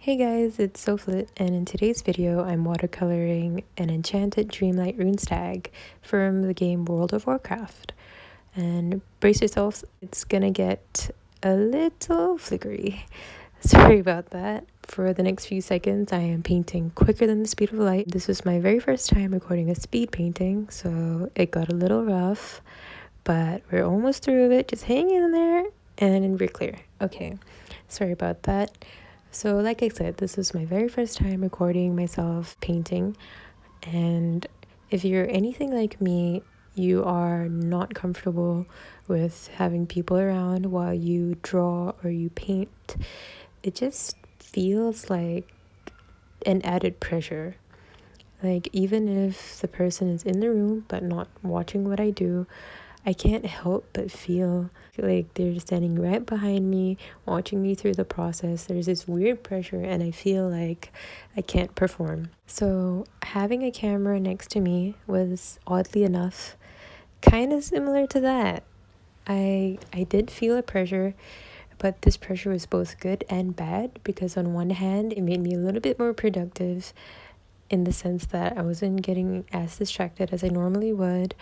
Hey guys, it's Soflit, and in today's video I'm watercoloring an Enchanted Dreamlight Runestag from the game World of Warcraft. And brace yourselves, it's gonna get a little flickery. Sorry about that. For the next few seconds I am painting quicker than the speed of light. This was my very first time recording a speed painting, so it got a little rough, but we're almost through it. Just hang in there and we're clear. Okay, sorry about that. So like I said, this is my very first time recording myself painting, and if you're anything like me, you are not comfortable with having people around while you draw or you paint. It just feels like an added pressure. Like, even if the person is in the room but not watching what I do, I can't help but feel like they're standing right behind me, watching me through the process. There's this weird pressure, and I feel like I can't perform. So having a camera next to me was, oddly enough, kind of similar to that. I did feel a pressure, but this pressure was both good and bad, because on one hand, it made me a little bit more productive in the sense that I wasn't getting as distracted as I normally would,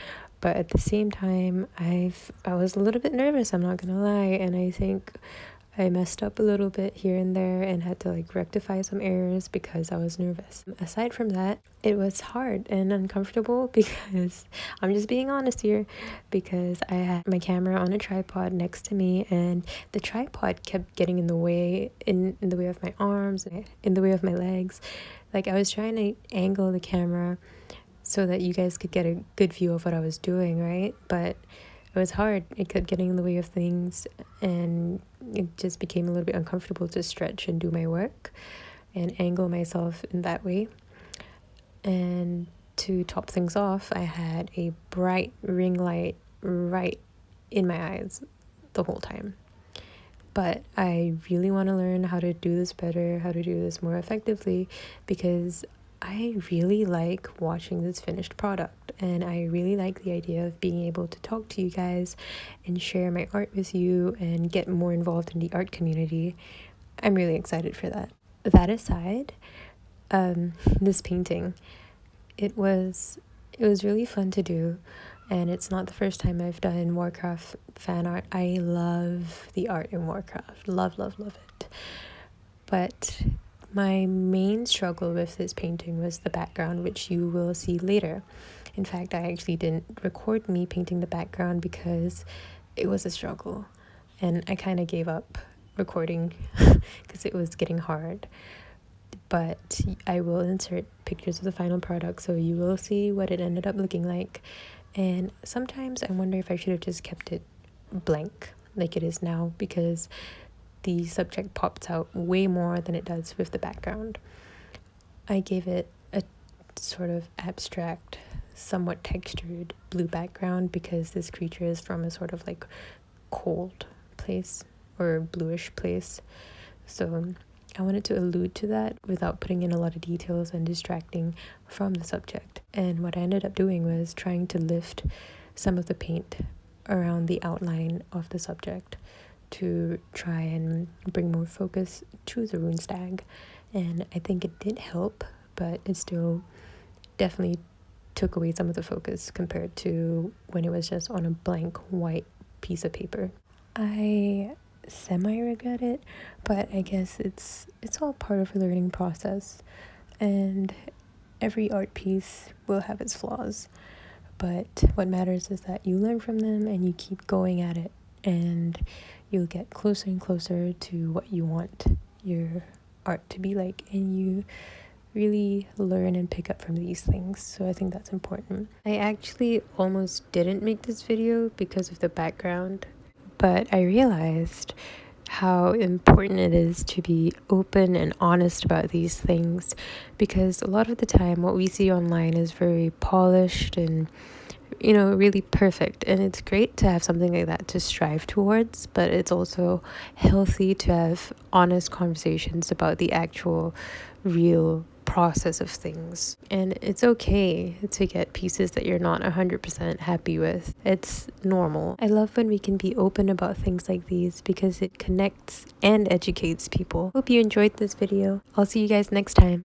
but at the same time I was a little bit nervous, I'm not gonna lie, and I think I messed up a little bit here and there and had to rectify some errors because I was nervous. Aside from that, it was hard and uncomfortable because I'm just being honest here, because I had my camera on a tripod next to me and the tripod kept getting in the way, in the way of my arms, in the way of my legs. Like, I was trying to angle the camera so that you guys could get a good view of what I was doing, right? But it was hard. It kept getting in the way of things, and it just became a little bit uncomfortable to stretch and do my work and angle myself in that way. And to top things off, I had a bright ring light right in my eyes the whole time. But I really want to learn how to do this better, how to do this more effectively, because I really like watching this finished product, and I really like the idea of being able to talk to you guys and share my art with you and get more involved in the art community. I'm really excited for that. That aside, this painting, it was really fun to do, and it's not the first time I've done Warcraft fan art. I love the art in Warcraft. Love it. But my main struggle with this painting was the background, which you will see later. In fact, I actually didn't record me painting the background because it was a struggle, and I kind of gave up recording because it was getting hard. But I will insert pictures of the final product, so you will see what it ended up looking like. And sometimes I wonder if I should have just kept it blank like it is now, because the subject pops out way more than it does with the background. I gave it a sort of abstract, somewhat textured blue background because this creature is from a sort of cold place or bluish place. So I wanted to allude to that without putting in a lot of details and distracting from the subject. And what I ended up doing was trying to lift some of the paint around the outline of the subject to try and bring more focus to the runestag. And I think it did help, but it still definitely took away some of the focus compared to when it was just on a blank white piece of paper. I semi-regret it, but I guess it's all part of a learning process, and every art piece will have its flaws, but what matters is that you learn from them and you keep going at it, and you'll get closer and closer to what you want your art to be like, and you really learn and pick up from these things. So I think that's important. I actually almost didn't make this video because of the background, but I realized how important it is to be open and honest about these things, because a lot of the time what we see online is very polished and really perfect, and it's great to have something like that to strive towards, but it's also healthy to have honest conversations about the actual real process of things. And it's okay to get pieces that you're not 100% happy with. It's normal. I love when we can be open about things like these because it connects and educates people. Hope you enjoyed this video. I'll see you guys next time.